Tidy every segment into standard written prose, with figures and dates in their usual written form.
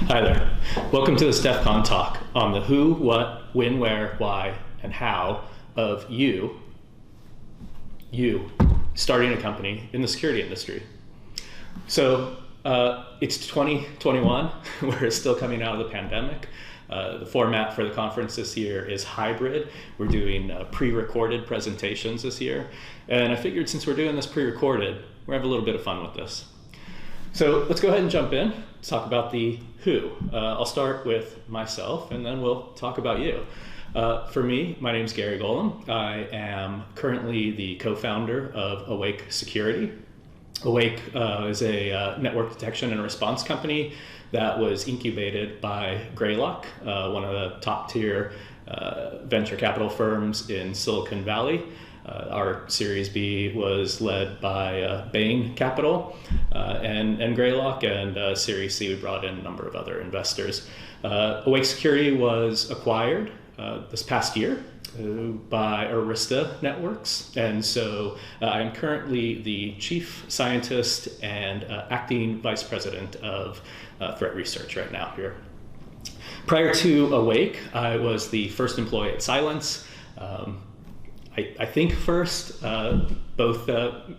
Hi there. Welcome to this DEF CON talk on the who, what, when, where, why, and how of you starting a company in the security industry. So it's 2021. We're still coming out of the pandemic. The format for the conference this year is hybrid. We're doing pre-recorded presentations this year. And I figured since we're doing this pre-recorded, we're having a little bit of fun with this. So let's go ahead and jump in. Let's talk about the who. I'll start with myself and then we'll talk about you. For me, my name is Gary Golomb. I am currently the co-founder of Awake Security. Awake is a network detection and response company that was incubated by Greylock, one of the top tier venture capital firms in Silicon Valley. Our Series B was led by Bain Capital and Greylock, and Series C we brought in a number of other investors. Awake Security was acquired this past year by Arista Networks, and so I'm currently the chief scientist and acting vice president of threat research right now here. Prior to Awake, I was the first employee at Cylance. I think first, both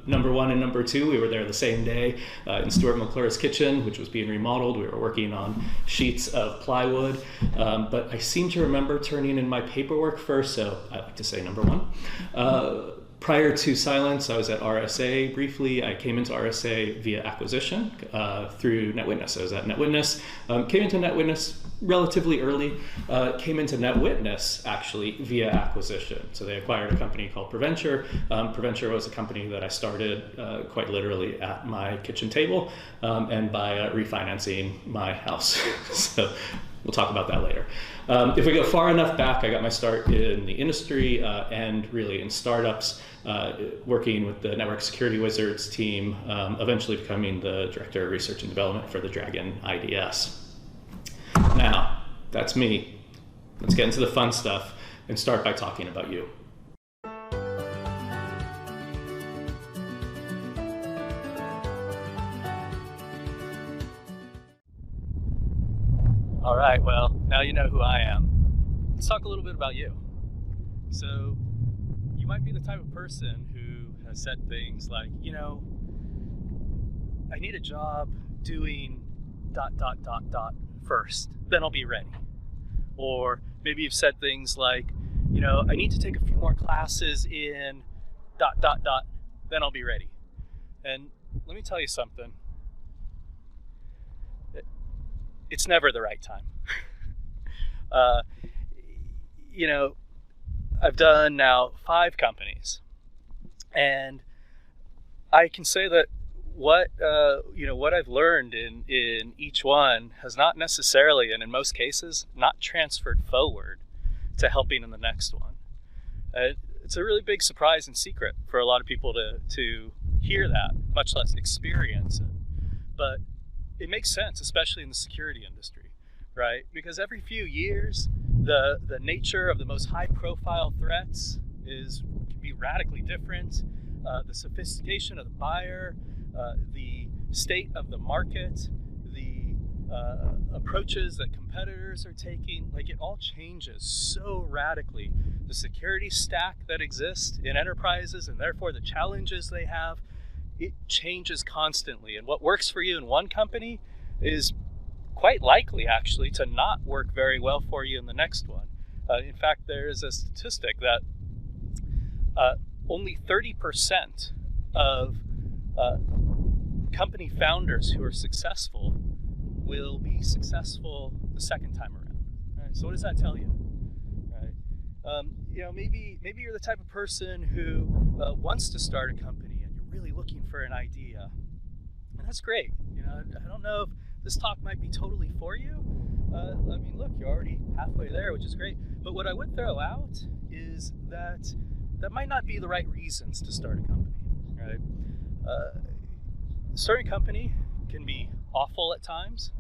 number one and number two, we were there the same day in Stuart McClure's kitchen, which was being remodeled. We were working on sheets of plywood, but I seem to remember turning in my paperwork first, so I like to say number one. Prior to Cylance, I was at RSA briefly. I came into RSA via acquisition through NetWitness. I was at NetWitness, came into NetWitness relatively early, came into NetWitness actually via acquisition. So they acquired a company called Preventure. Preventure was a company that I started quite literally at my kitchen table and by refinancing my house. So we'll talk about that later. If we go far enough back, I got my start in the industry and really in startups, working with the Network Security Wizards team, eventually becoming the Director of Research and Development for the Dragon IDS. Now, that's me. Let's get into the fun stuff and start by talking about you. All right, well, now you know who I am. Let's talk a little bit about you. So, you might be the type of person who has said things like, you know, I need a job doing ... first, then I'll be ready. Or maybe you've said things like, you know, I need to take a few more classes in ... then I'll be ready. And let me tell you something. It's never the right time. You know, I've done now 5 companies, and I can say that what I've learned in each one has not necessarily, and in most cases, not transferred forward to helping in the next one. It's a really big surprise and secret for a lot of people to hear that, much less experience it. But it makes sense, especially in the security industry, right? Because every few years, the nature of the most high-profile threats can be radically different. The sophistication of the buyer, the state of the market, the approaches that competitors are taking, like it all changes so radically. The security stack that exists in enterprises and therefore the challenges they have, it changes constantly. And what works for you in one company is quite likely actually to not work very well for you in the next one. In fact, there is a statistic that only 30% of company founders who are successful will be successful the second time around. Right? So what does that tell you? Right? You know, maybe you're the type of person who wants to start a company and you're really looking for an idea, and that's great. You know, I don't know if this talk might be totally for you. I mean, look, you're already halfway there, which is great. But what I would throw out is that might not be the right reasons to start a company, right? Starting a company can be awful at times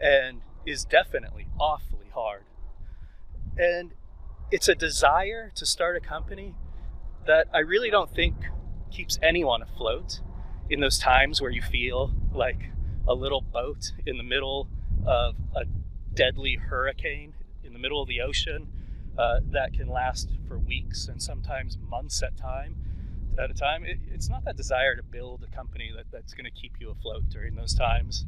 and is definitely awfully hard. And it's a desire to start a company that I really don't think keeps anyone afloat in those times where you feel like a little boat in the middle of a deadly hurricane in the middle of the ocean that can last for weeks and sometimes months at a time. It's not that desire to build a company that's going to keep you afloat during those times.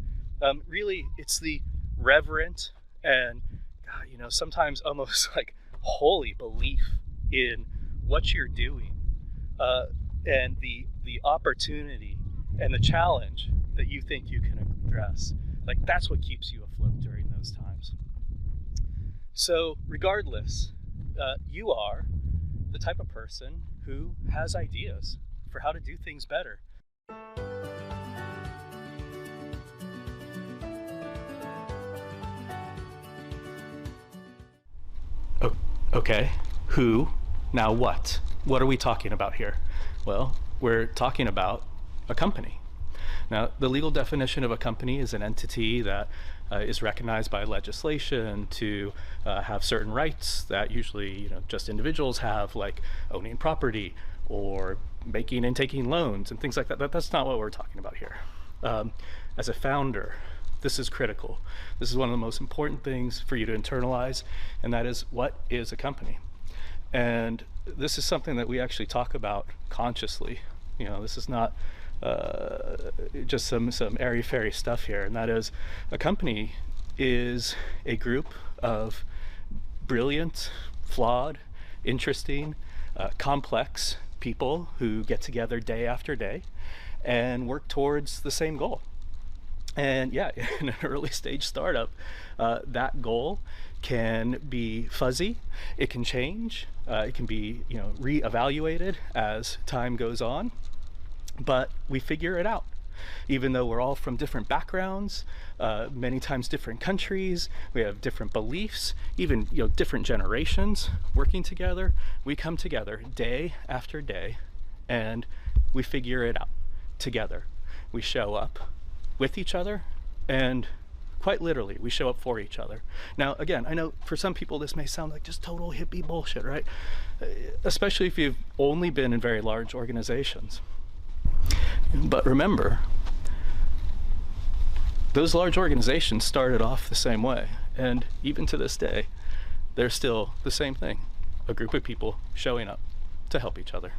Really, it's the reverent and sometimes almost like holy belief in what you're doing, and the opportunity and the challenge that you think you can address. Like, that's what keeps you afloat during those times. So regardless, you are the type of person who has ideas for how to do things better. Okay, who? Now what? What are we talking about here? Well, we're talking about a company. Now, the legal definition of a company is an entity that is recognized by legislation to have certain rights that usually just individuals have, like owning property or making and taking loans and things like that. That's not what we're talking about here. As a founder, this is critical. This is one of the most important things for you to internalize, and that is, what is a company? And this is something that we actually talk about consciously. This is not just some airy-fairy stuff here, and that is, a company is a group of brilliant, flawed, interesting, complex people who get together day after day and work towards the same goal. And yeah, in an early stage startup, that goal can be fuzzy, it can change, it can be re-evaluated as time goes on, but we figure it out. Even though we're all from different backgrounds, many times different countries, we have different beliefs, even different generations working together, we come together day after day and we figure it out together. We show up with each other, and quite literally, we show up for each other. Now, again, I know for some people this may sound like just total hippie bullshit, right? Especially if you've only been in very large organizations. But remember, those large organizations started off the same way, and even to this day, they're still the same thing. A group of people showing up to help each other.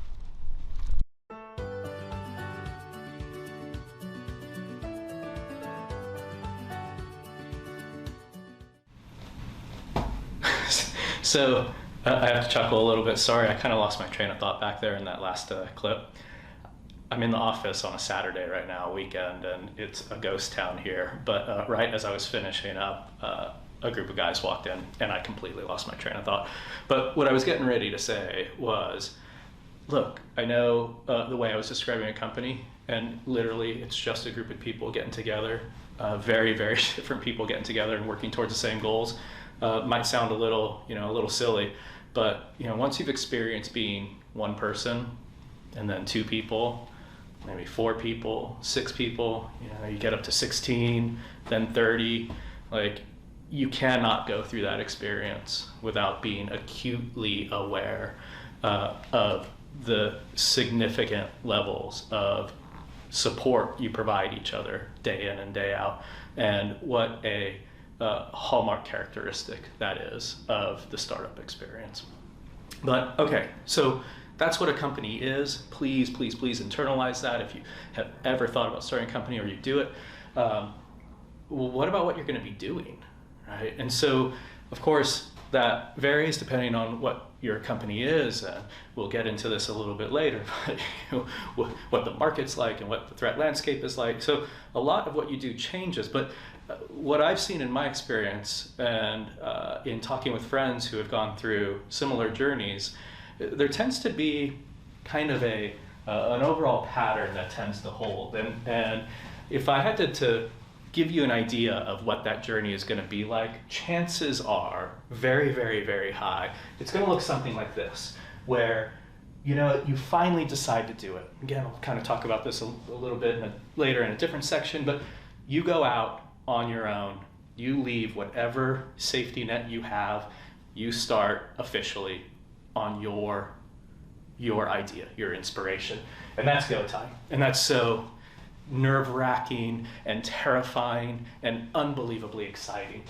So I have to chuckle a little bit. Sorry, I kind of lost my train of thought back there in that last clip. I'm in the office on a Saturday right now, weekend, and it's a ghost town here. But right as I was finishing up, a group of guys walked in, and I completely lost my train of thought. But what I was getting ready to say was, look, I know the way I was describing a company, and literally it's just a group of people getting together, very, very different people getting together and working towards the same goals. Might sound a little silly, but once you've experienced being one person, and then two people, maybe four people, six people, you get up to 16, then 30, like, you cannot go through that experience without being acutely aware of the significant levels of support you provide each other day in and day out, and what a hallmark characteristic that is of the startup experience. But okay, so that's what a company is. Please, please, please internalize that if you have ever thought about starting a company or you do it. Well, what about what you're going to be doing, right? And so, of course, that varies depending on what your company is. We'll get into this a little bit later, but what the market's like and what the threat landscape is like. So a lot of what you do changes, but what I've seen in my experience and in talking with friends who have gone through similar journeys, there tends to be kind of an overall pattern that tends to hold. And if I had to give you an idea of what that journey is going to be like, chances are very, very, very high it's going to look something like this, where you finally decide to do it. Again, I'll kind of talk about this a little bit later in a different section, but you go out on your own, you leave whatever safety net you have, you start officially on your idea, your inspiration, and that's go time. And that's so nerve-wracking and terrifying and unbelievably exciting.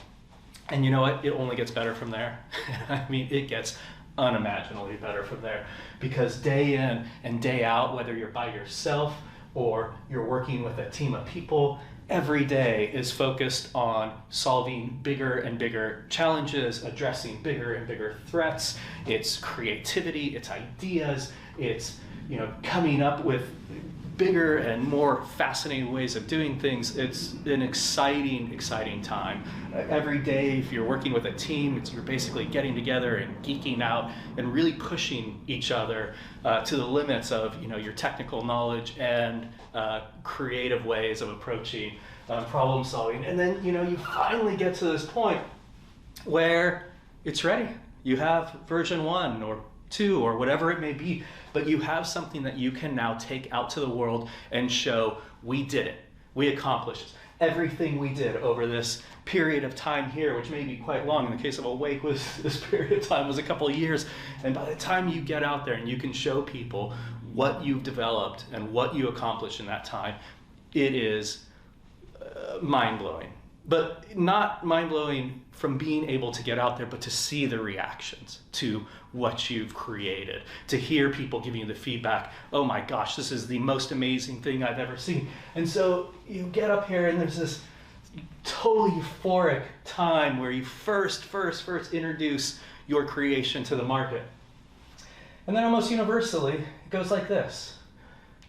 And you know what? It only gets better from there. I mean, it gets unimaginably better from there, because day in and day out, whether you're by yourself or you're working with a team of people, every day is focused on solving bigger and bigger challenges, addressing bigger and bigger threats. It's creativity, it's ideas, it's, you know, coming up with bigger and more fascinating ways of doing things. It's an exciting, exciting time. Every day, if you're working with a team, you're basically getting together and geeking out and really pushing each other to the limits of, you know, your technical knowledge and creative ways of approaching problem solving. And then, you know, you finally get to this point where it's ready. You have version 1 or 2 or whatever it may be, but you have something that you can now take out to the world and show, we did it. We accomplished it. Everything we did over this period of time here, which may be quite long. In the case of Awake, this period of time was a couple of years. And by the time you get out there and you can show people what you've developed and what you accomplished in that time, it is mind-blowing. But not mind-blowing from being able to get out there, but to see the reactions to what you've created, to hear people giving you the feedback, oh my gosh, this is the most amazing thing I've ever seen. And so you get up here and there's this totally euphoric time where you first introduce your creation to the market. And then almost universally, it goes like this.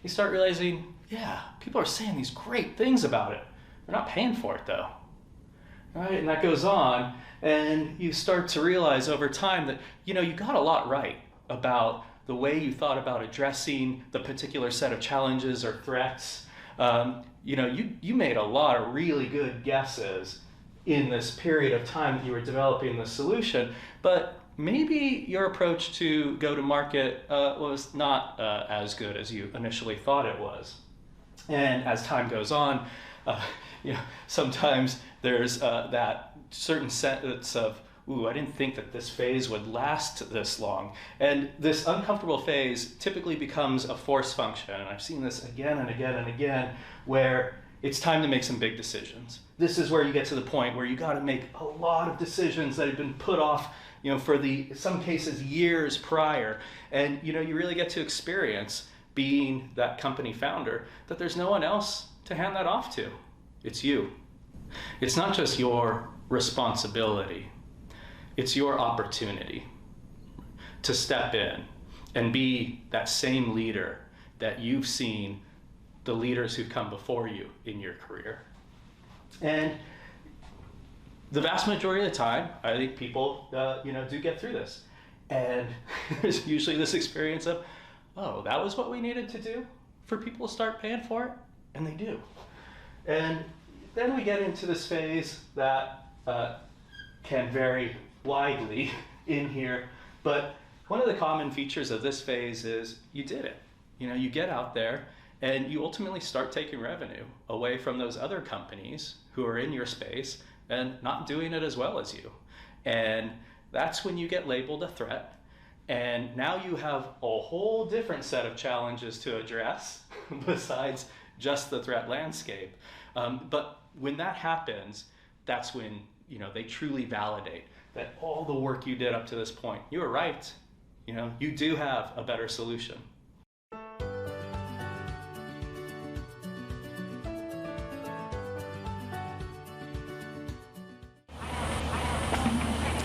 You start realizing, yeah, people are saying these great things about it. They're not paying for it though. Right? And that goes on, and you start to realize over time that, you know, you got a lot right about the way you thought about addressing the particular set of challenges or threats. You know, you made a lot of really good guesses in this period of time that you were developing the solution, but maybe your approach to go to market was not as good as you initially thought it was. And as time goes on, you know, sometimes there's that certain sense of, ooh, I didn't think that this phase would last this long. And this uncomfortable phase typically becomes a force function. And I've seen this again and again and again, where it's time to make some big decisions. This is where you get to the point where you got to make a lot of decisions that have been put off, you know, for some cases years prior. And, you know, you really get to experience, being that company founder, that there's no one else to hand that off to. It's you. It's not just your responsibility. It's your opportunity to step in and be that same leader that you've seen the leaders who've come before you in your career. And the vast majority of the time, I think people, you know, do get through this. And there's usually this experience of, oh, that was what we needed to do for people to start paying for it? And they do. And then we get into this phase that can vary widely in here. But one of the common features of this phase is you did it. You know, you get out there and you ultimately start taking revenue away from those other companies who are in your space and not doing it as well as you. And that's when you get labeled a threat. And now you have a whole different set of challenges to address besides just the threat landscape. But when that happens, that's when, you know, they truly validate that all the work you did up to this point, you were right. You know, you do have a better solution.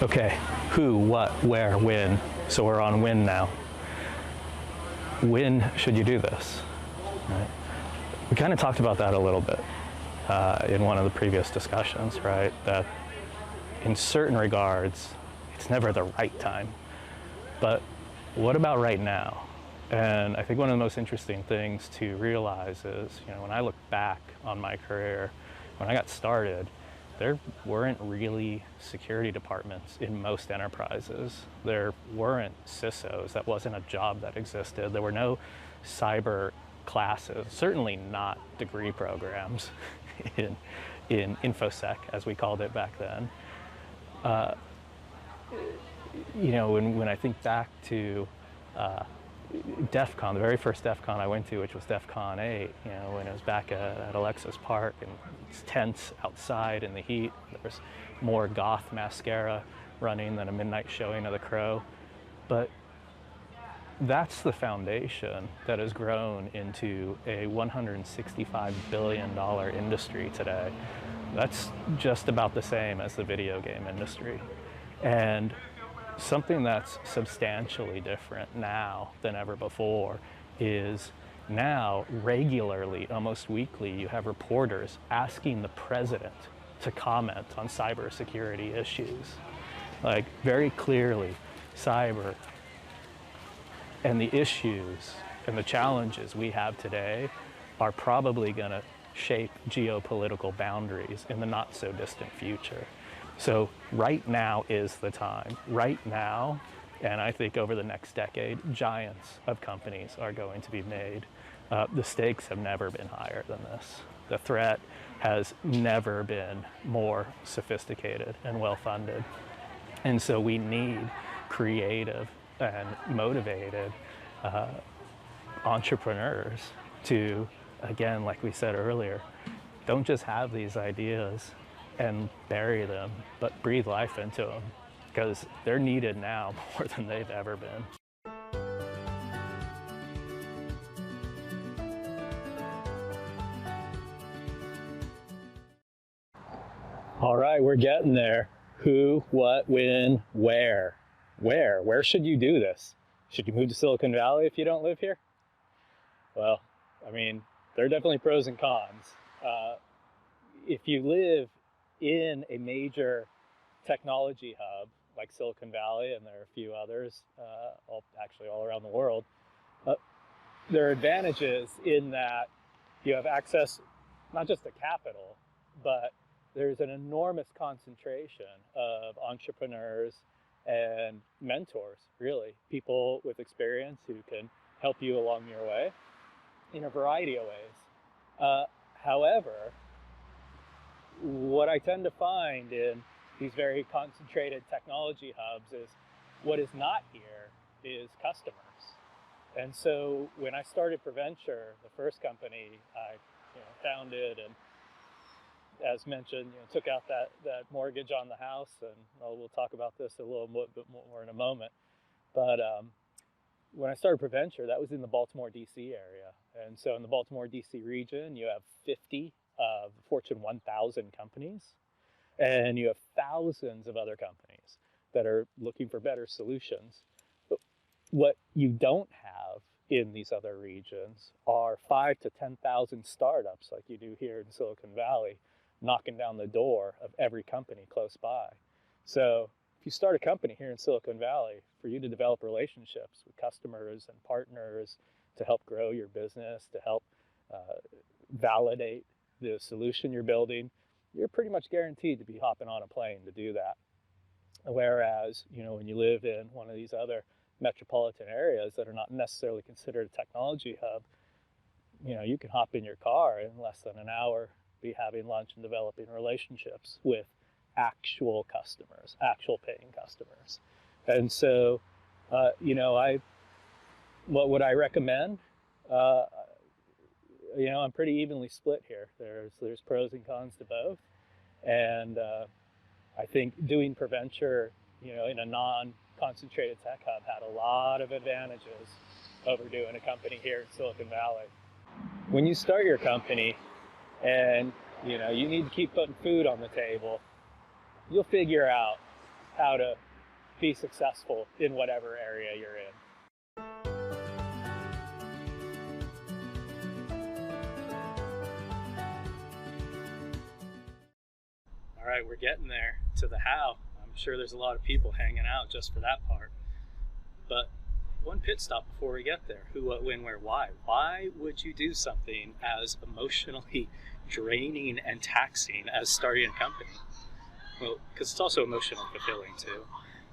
Okay, who, what, where, when. So we're on when now. When should you do this? Right? We kind of talked about that a little bit in one of the previous discussions, right? That in certain regards, it's never the right time. But what about right now? And I think one of the most interesting things to realize is, you know, when I look back on my career, when I got started, there weren't really security departments in most enterprises. There weren't CISOs. That wasn't a job that existed. There were no cyber classes, certainly not degree programs in InfoSec, as we called it back then. You know, when I think back to DEF CON, the very first DEF CON I went to, which was DEF CON 8, you know, when it was back at Alexis Park, and it's tense outside in the heat. There was more goth mascara running than a midnight showing of The Crow. But that's the foundation that has grown into a $165 billion industry today. That's just about the same as the video game industry. And something that's substantially different now than ever before is now regularly, almost weekly, you have reporters asking the president to comment on cybersecurity issues. Like, very clearly, cyber and the issues and the challenges we have today are probably going to shape geopolitical boundaries in the not so distant future. So right now is the time. Right now, and I think over the next decade, giants of companies are going to be made. The stakes have never been higher than this. The threat has never been more sophisticated and well-funded. And so we need creative and motivated entrepreneurs to, again, like we said earlier, don't just have these ideas and bury them, but breathe life into them, because they're needed now more than they've ever been. All right, we're getting there. Who, what, when, where? Where should you do this? Should you move to Silicon Valley if you don't live here? Well, I mean, there are definitely pros and cons. If you live in a major technology hub like Silicon Valley, and there are a few others, actually all around the world, there are advantages in that you have access not just to capital, but there's an enormous concentration of entrepreneurs and mentors, really, people with experience who can help you along your way in a variety of ways. However, what I tend to find in these very concentrated technology hubs is what is not here is customers. And so when I started PreVenture, the first company I founded, and as mentioned, took out that mortgage on the house, and we'll talk about this a little bit more in a moment. But when I started PreVenture, that was in the Baltimore, D.C. area. And so in the Baltimore, D.C. region, you have 50 of Fortune 1000 companies, and you have thousands of other companies that are looking for better solutions. But what you don't have in these other regions are 5,000 to 10,000 startups like you do here in Silicon Valley, knocking down the door of every company close by. So if you start a company here in Silicon Valley, for you to develop relationships with customers and partners to help grow your business, to help validate the solution you're building, you're pretty much guaranteed to be hopping on a plane to do that. Whereas, when you live in one of these other metropolitan areas that are not necessarily considered a technology hub, you can hop in your car in less than an hour, be having lunch and developing relationships with actual customers, actual paying customers. And so, what would I recommend? I'm pretty evenly split here. There's pros and cons to both. And I think doing PreVenture, in a non-concentrated tech hub had a lot of advantages over doing a company here in Silicon Valley. When you start your company and, you need to keep putting food on the table, you'll figure out how to be successful in whatever area you're in. All right, we're getting there to the how. I'm sure there's a lot of people hanging out just for that part. But one pit stop before we get there. Who, what, when, where, why? Why would you do something as emotionally draining and taxing as starting a company? Well, because it's also emotionally fulfilling too.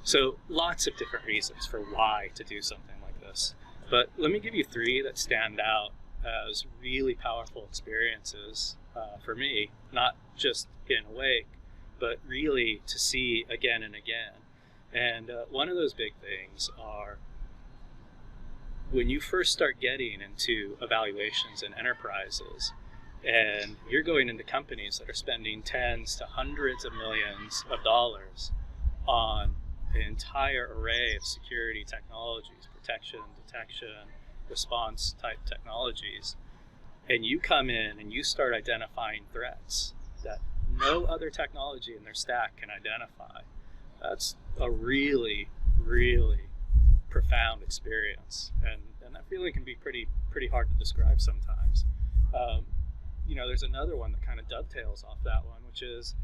So lots of different reasons for why to do something like this. But let me give you three that stand out as really powerful experiences for me, not just in Awake, but really to see again and again. And one of those big things are when you first start getting into evaluations in enterprises, and you're going into companies that are spending tens to hundreds of millions of dollars on an entire array of security technologies, protection, detection, response type technologies, and you come in and you start identifying threats that no other technology in their stack can identify, that's a really, really profound experience. And that feeling can be pretty hard to describe sometimes. There's another one that kind of dovetails off that one, which is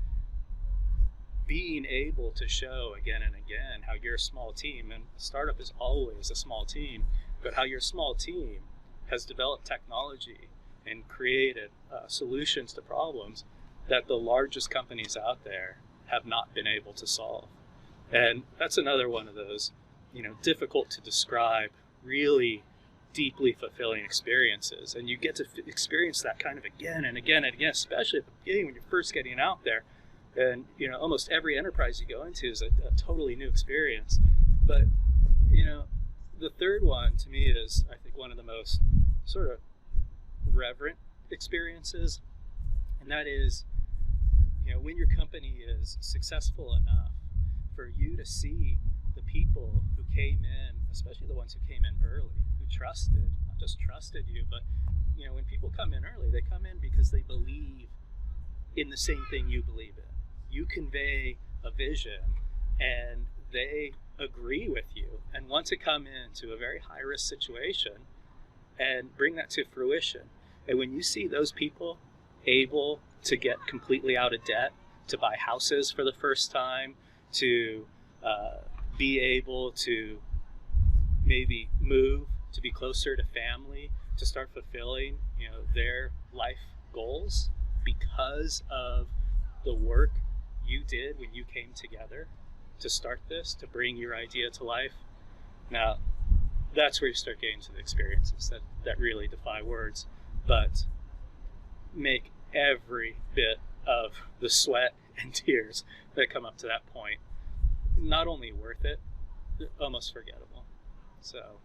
being able to show again and again how you're a small team, and a startup is always a small team, but how your small team has developed technology and created solutions to problems that the largest companies out there have not been able to solve. And that's another one of those, difficult to describe, really deeply fulfilling experiences. And you get to experience that kind of again and again and again, especially at the beginning when you're first getting out there. And, almost every enterprise you go into is a totally new experience. But, the third one to me is, I think, one of the most sort of reverent experiences. And that is, when your company is successful enough for you to see the people who came in, especially the ones who came in early, who trusted, not just trusted you, but, when people come in early, they come in because they believe in the same thing you believe in. You convey a vision and they agree with you and want to come into a very high risk situation and bring that to fruition. And when you see those people able to get completely out of debt, to buy houses for the first time, to be able to maybe move, to be closer to family, to start fulfilling, their life goals because of the work you did when you came together to start this, to bring your idea to life. Now, that's where you start getting to the experiences that really defy words, but make every bit of the sweat and tears that come up to that point not only worth it, almost forgettable. So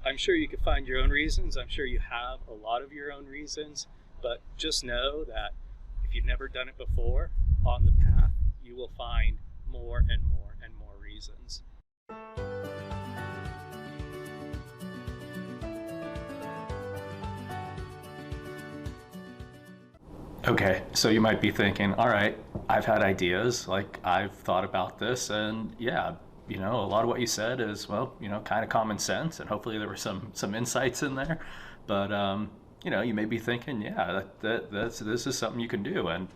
I'm sure you could find your own reasons. I'm sure you have a lot of your own reasons, but just know that if you've never done it before, on the path, you will find more and more and more reasons. Okay, so you might be thinking, all right, I've had ideas, like I've thought about this, and yeah, a lot of what you said is, well, kind of common sense, and hopefully there were some insights in there, but you may be thinking, yeah, this is something you can do, and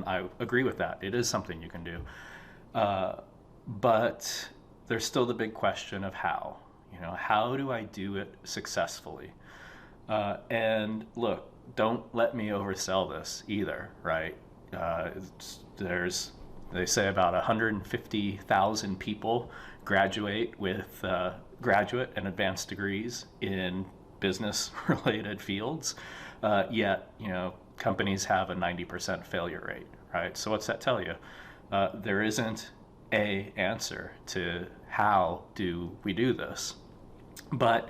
I agree with that. It is something you can do, but there's still the big question of how. How do I do it successfully? And look, don't let me oversell this either, right? They say about 150,000 people graduate with graduate and advanced degrees in business-related fields, yet companies have a 90% failure rate, right? So what's that tell you? There isn't an answer to how do we do this. But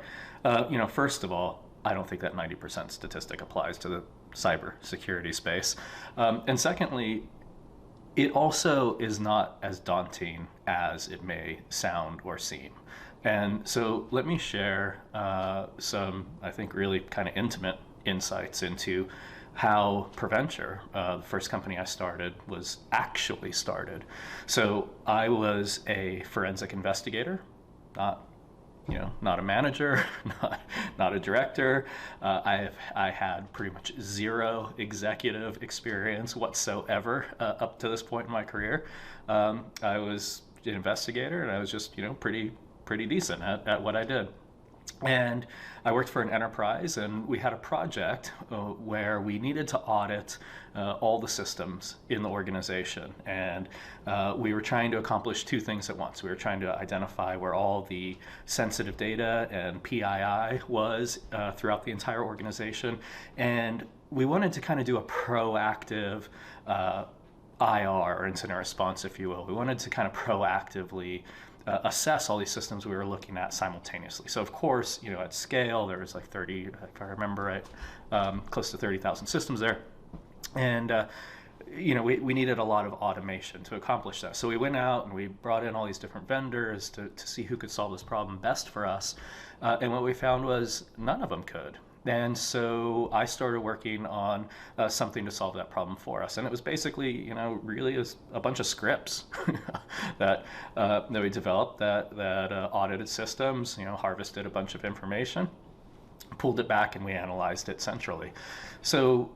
first of all, I don't think that 90% statistic applies to the cybersecurity space. And secondly, it also is not as daunting as it may sound or seem. And so let me share some, I think, really kind of intimate insights into how Preventure, the first company I started, was actually started. So I was a forensic investigator, not a manager, not a director. I had pretty much zero executive experience whatsoever up to this point in my career. I was an investigator, and I was just pretty decent at what I did. And I worked for an enterprise, and we had a project where we needed to audit all the systems in the organization. And we were trying to accomplish two things at once. We were trying to identify where all the sensitive data and PII was throughout the entire organization. And we wanted to kind of do a proactive IR, or incident response, if you will. We wanted to kind of proactively assess all these systems we were looking at simultaneously. So of course, at scale, there was like 30, if I remember right, close to 30,000 systems there. And we needed a lot of automation to accomplish that. So we went out and we brought in all these different vendors to see who could solve this problem best for us. And what we found was none of them could. And so I started working on something to solve that problem for us. And it was basically, really is a bunch of scripts that we developed that audited systems, harvested a bunch of information, pulled it back, and we analyzed it centrally. So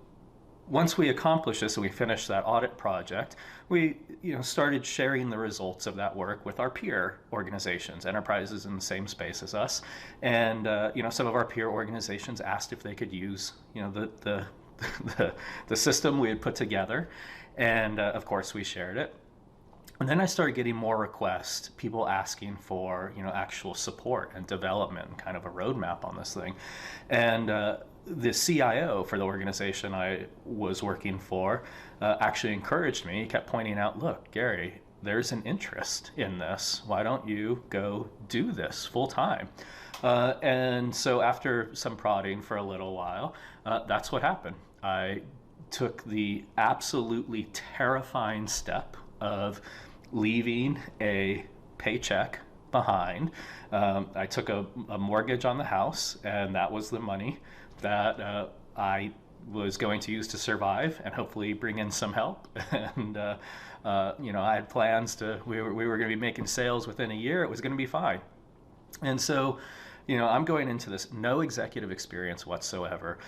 once we accomplished this and we finished that audit project, we started sharing the results of that work with our peer organizations, enterprises in the same space as us. And some of our peer organizations asked if they could use the system we had put together. And of course we shared it. And then I started getting more requests, people asking for actual support and development, kind of a roadmap on this thing. And the CIO for the organization I was working for actually encouraged me. He kept pointing out, look, Gary, there's an interest in this. Why don't you go do this full time? And so after some prodding for a little while, that's what happened. I took the absolutely terrifying step of leaving a paycheck behind. I took a mortgage on the house, and that was the money that I was going to use to survive and hopefully bring in some help. And I had plans we were going to be making sales within a year. It was going to be fine. And so I'm going into this no executive experience whatsoever.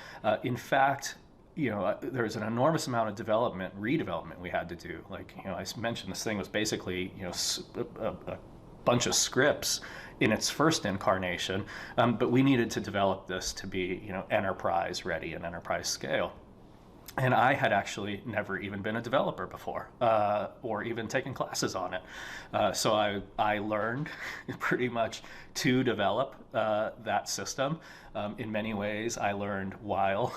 In fact, there was an enormous amount of redevelopment we had to do. Like, I mentioned, this thing was basically, a bunch of scripts in its first incarnation, but we needed to develop this to be, enterprise ready and enterprise scale. And I had actually never even been a developer before, or even taken classes on it. So I learned pretty much to develop that system. In many ways, I learned while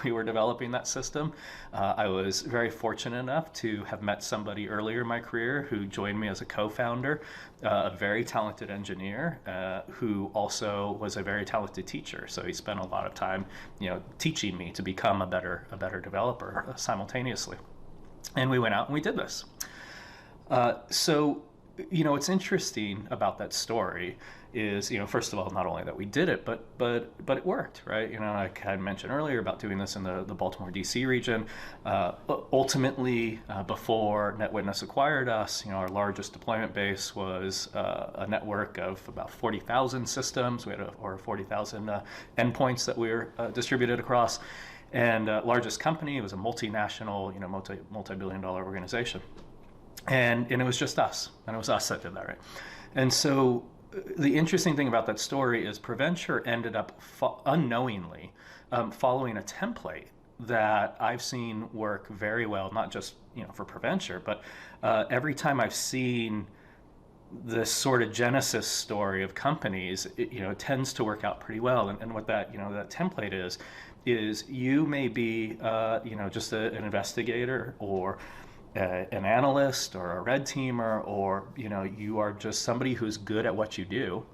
we were developing that system. I was very fortunate enough to have met somebody earlier in my career who joined me as a co-founder, a very talented engineer who also was a very talented teacher. So he spent a lot of time, teaching me to become a better developer simultaneously. And we went out and we did this. So what's interesting about that story is, first of all, not only that we did it, but it worked, right? Like I mentioned earlier about doing this in the Baltimore, D.C. region. Ultimately, before NetWitness acquired us, our largest deployment base was a network of about 40,000 systems. We had over 40,000 endpoints that we were distributed across. And largest company, it was a multinational, multi-billion-dollar organization. And it was just us, and it was us that did that, right? And so the interesting thing about that story is Preventure ended up unknowingly following a template that I've seen work very well, not just for Preventure, but every time I've seen this sort of genesis story of companies, it tends to work out pretty well. And what that that template is you may be just an investigator or an analyst or a red teamer, or you are just somebody who's good at what you do,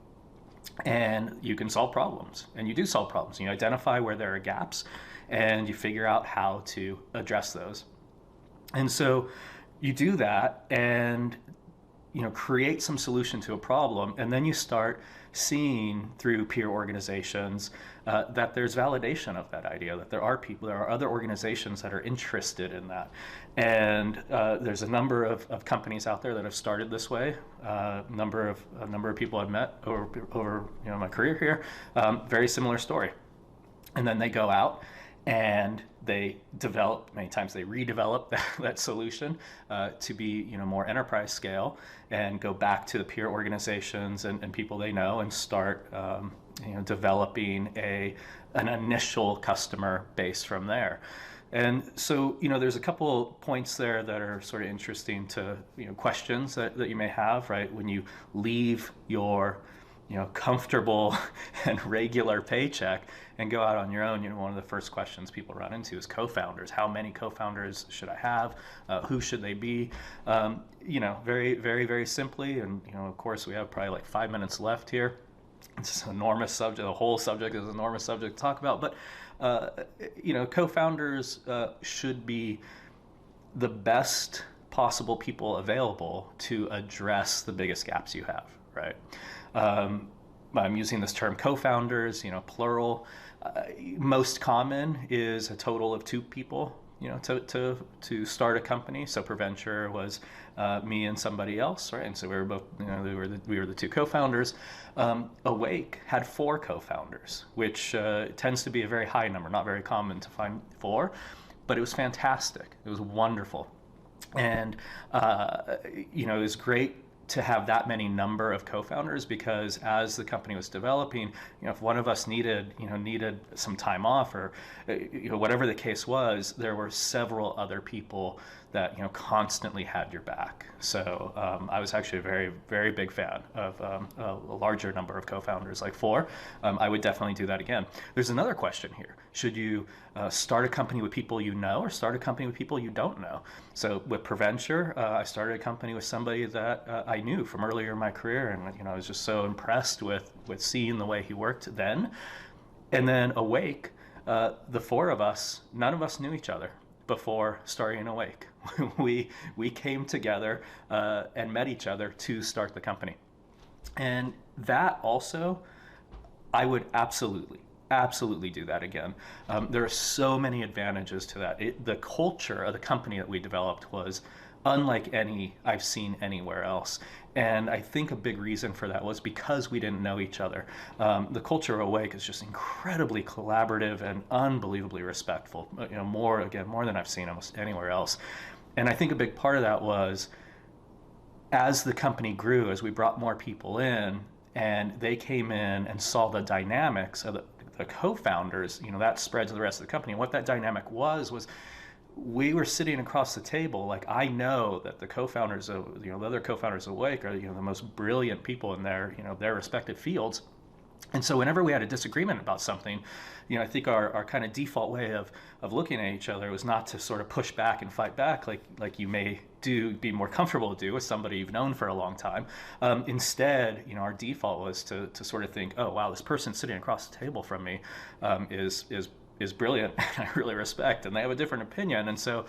and you can solve problems, and you do solve problems. You identify where there are gaps, and you figure out how to address those. And so you do that, and create some solution to a problem, and then you start seeing through peer organizations that there's validation of that idea, that there are other organizations that are interested in that. And there's a number of companies out there that have started this way. A number of people I've met over my career here, very similar story. And then they go out and they develop, many times they redevelop that solution to be more enterprise scale, and go back to the peer organizations and people they know and start developing an initial customer base from there. And so there's a couple points there that are sort of interesting to questions that you may have, right? When you leave your comfortable and regular paycheck and go out on your own, one of the first questions people run into is co-founders. How many co-founders should I have? Who should they be? Very, very, very simply, and of course we have probably like 5 minutes left here. It's an enormous subject. The whole subject is an enormous subject to talk about, but co-founders should be the best possible people available to address the biggest gaps you have, right? I'm using this term co-founders, plural. Most common is a total of 2 people, to start a company. So Preventure was me and somebody else, right? And so we were both, we were the 2 co-founders. Awake had 4 co-founders, which tends to be a very high number, not very common to find 4, but it was fantastic. It was wonderful. And, it was great to have that many number of co-founders, because as the company was developing, if one of us needed some time off, or whatever the case was, there were several other people that constantly had your back. So I was actually a very, very big fan of a larger number of co-founders, like 4. I would definitely do that again. There's another question here. Should you start a company with people you know, or start a company with people you don't know? So with Preventure, I started a company with somebody that I knew from earlier in my career, and I was just so impressed with seeing the way he worked then. And then Awake, the 4 of us, none of us knew each other before starting Awake. We came together and met each other to start the company. And that also, I would absolutely do that again. There are so many advantages to that. The culture of the company that we developed was unlike any I've seen anywhere else. And I think a big reason for that was because we didn't know each other. The culture of Awake is just incredibly collaborative and unbelievably respectful, more than I've seen almost anywhere else. And I think a big part of that was, as the company grew, as we brought more people in, and they came in and saw the dynamics of the co-founders, that spread to the rest of the company. And what that dynamic was we were sitting across the table. Like, I know that the co-founders of, the other co-founders of Awake are, the most brilliant people in their respective fields. And so whenever we had a disagreement about something, I think our kind of default way of looking at each other was not to sort of push back and fight back like you may be more comfortable to do with somebody you've known for a long time. Instead, our default was to sort of think, oh wow, this person sitting across the table from me is brilliant, and I really respect, and they have a different opinion. And so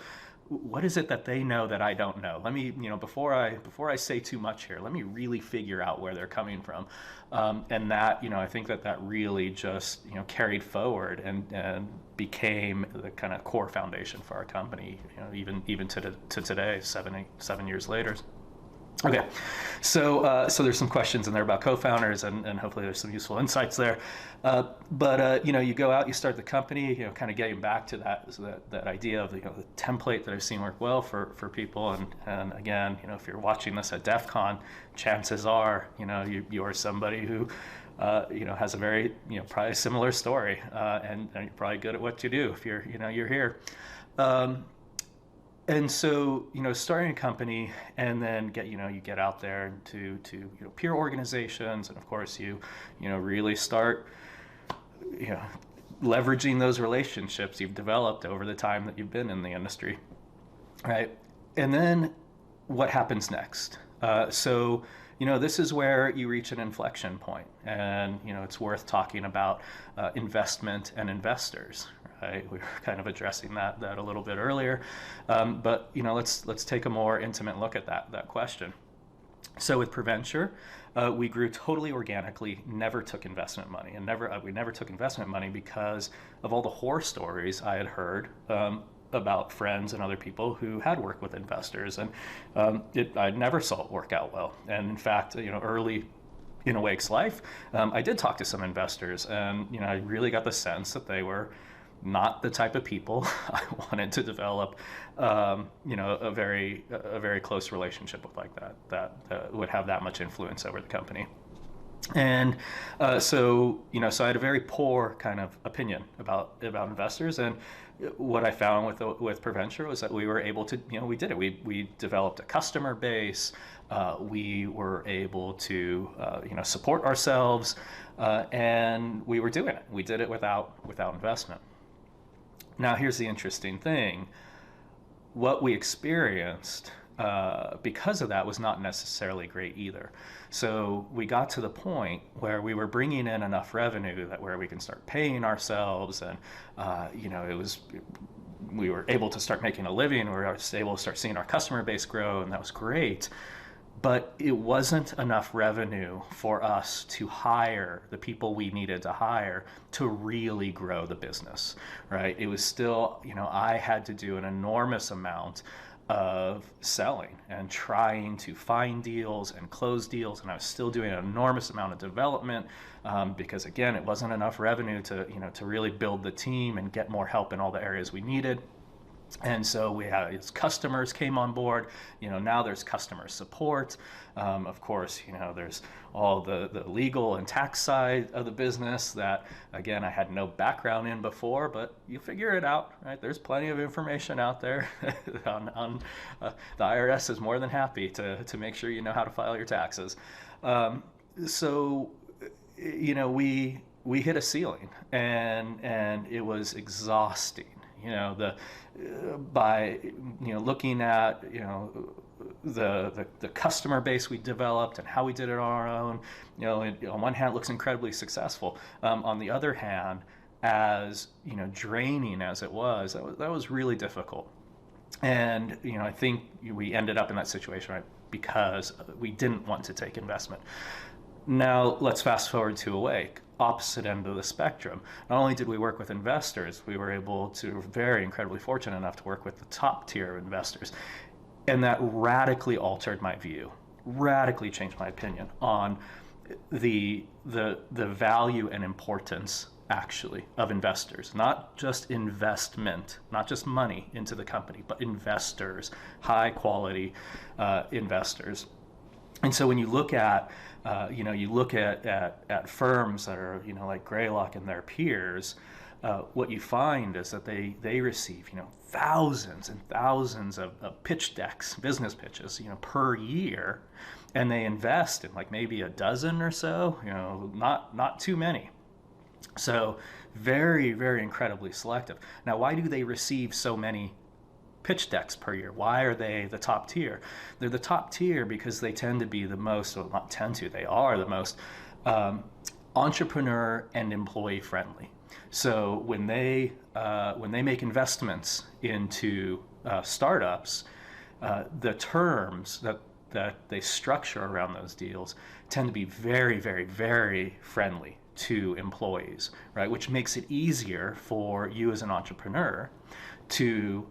what is it that they know that I don't know? Let me, before I say too much here, let me really figure out where they're coming from. And that, I think that really just, carried forward and became the kind of core foundation for our company, even to today, 7 years later. Okay, so there's some questions in there about co-founders, and hopefully there's some useful insights there. But you go out, you start the company, kind of getting back to that idea of the template that I've seen work well for people. And again, if you're watching this at DEF CON, chances are you are somebody who has a very probably a similar story, and you're probably good at what you do if you're here. And so, starting a company, and then you get out there to peer organizations, and of course you really start leveraging those relationships you've developed over the time that you've been in the industry, right? And then what happens next? So this is where you reach an inflection point, and it's worth talking about investment and investors. Right? We were kind of addressing that a little bit earlier, but let's take a more intimate look at that question. So with Preventure, we grew totally organically, never took investment money, and we never took investment money because of all the horror stories I had heard about friends and other people who had worked with investors, and I never saw it work out well. And in fact, early in Awake's life, I did talk to some investors, and I really got the sense that they were not the type of people I wanted to develop, a very close relationship with, like that would have that much influence over the company. And so I had a very poor kind of opinion about investors, and what I found with PreVenture was that we were able to, we did it. We developed a customer base. We were able to, support ourselves, and we were doing it. We did it without investment. Now, here's the interesting thing. What we experienced because of that was not necessarily great either. So we got to the point where we were bringing in enough revenue that where we can start paying ourselves, and we were able to start making a living. We were able to start seeing our customer base grow, and that was great. But it wasn't enough revenue for us to hire the people we needed to hire to really grow the business, right? It was still, I had to do an enormous amount of selling and trying to find deals and close deals, and I was still doing an enormous amount of development because, again, it wasn't enough revenue to really build the team and get more help in all the areas we needed. And so we had, as customers came on board, now there's customer support. Of course, there's all the legal and tax side of the business that, again, I had no background in before, but you figure it out, right? There's plenty of information out there. The IRS is more than happy to make sure you know how to file your taxes. So we hit a ceiling, and it was exhausting. By looking at the customer base we developed and how we did it on our own, on one hand it looks incredibly successful. On the other hand, as draining as it was, that was really difficult. And I think we ended up in that situation, right, because we didn't want to take investment. Now let's fast forward to Awake, opposite end of the spectrum. Not only did we work with investors, we were able to, very incredibly fortunate enough to work with the top tier of investors. And that radically altered my view, radically changed my opinion on the value and importance, actually, of investors. Not just investment, not just money into the company, but investors, high quality investors. And so when you look at firms that are, like Greylock and their peers, what you find is that they receive, thousands and thousands of pitch decks, business pitches, per year, and they invest in like maybe a dozen or so, not too many. So very, very incredibly selective. Now, why do they receive so many pitch decks per year? Why are they the top tier? They're the top tier because they tend to be the most, well, not tend to, they are the most entrepreneur and employee friendly. So when they make investments into startups, the terms that they structure around those deals tend to be very, very, very friendly to employees, right? Which makes it easier for you as an entrepreneur to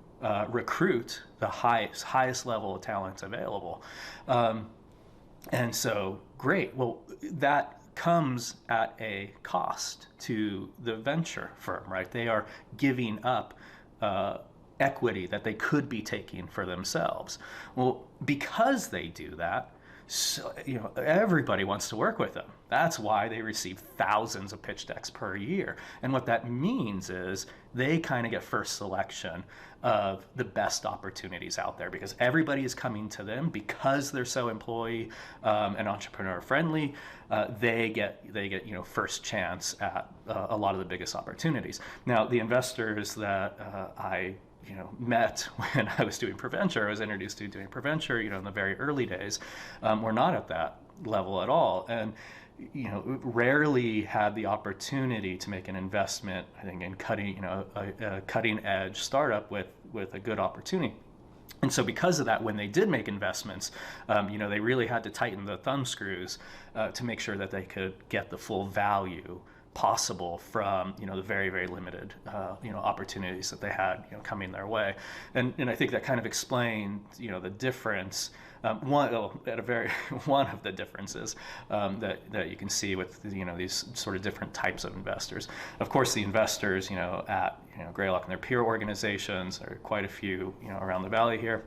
recruit the highest level of talent available. And so, great. Well, that comes at a cost to the venture firm, right? They are giving up equity that they could be taking for themselves. Well, because they do that, so, everybody wants to work with them. That's why they receive thousands of pitch decks per year. And what that means is they kind of get first selection of the best opportunities out there because everybody is coming to them because they're so employee and entrepreneur friendly. They get first chance at a lot of the biggest opportunities. Now, the investors that I met when I was doing PreVenture, I was introduced to doing PreVenture, in the very early days, were not at that level at all. And, rarely had the opportunity to make an investment, I think, in cutting, a cutting edge startup with a good opportunity. And so because of that, when they did make investments, they really had to tighten the thumb screws to make sure that they could get the full value possible from the very, very limited opportunities that they had coming their way. And I think that kind of explained the difference. One of the differences that you can see with these sort of different types of investors. Of course, the investors at Greylock and their peer organizations, there are quite a few around the valley here.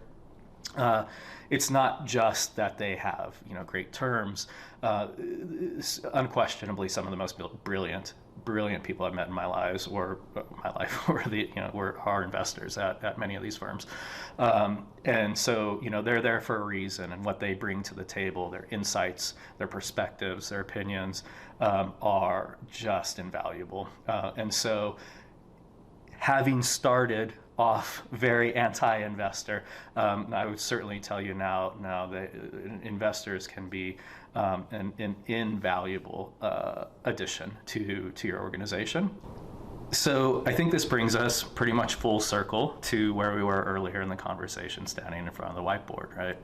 It's not just that they have great terms. Unquestionably, some of the most brilliant brilliant people I've met in my life, or were our investors at many of these firms. And so, they're there for a reason, and what they bring to the table, their insights, their perspectives, their opinions, are just invaluable. And so, having started off very anti-investor, I would certainly tell you now that investors can be an invaluable addition to your organization. So I think this brings us pretty much full circle to where we were earlier in the conversation, standing in front of the whiteboard, right?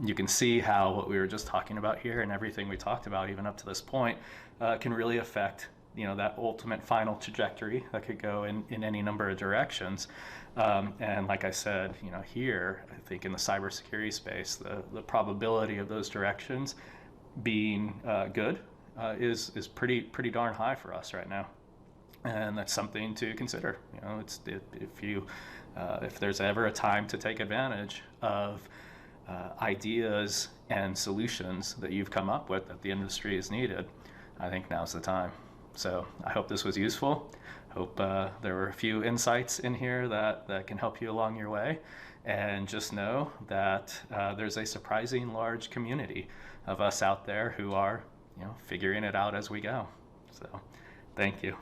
You can see how what we were just talking about here and everything we talked about even up to this point can really affect that ultimate final trajectory that could go in any number of directions. And like I said, here, I think in the cybersecurity space, the probability of those directions being good is pretty darn high for us right now. And that's something to consider. If there's ever a time to take advantage of ideas and solutions that you've come up with that the industry is needed, I think now's the time. So I hope this was useful. Hope there were a few insights in here that can help you along your way. And just know that there's a surprising large community of us out there who are figuring it out as we go. So thank you.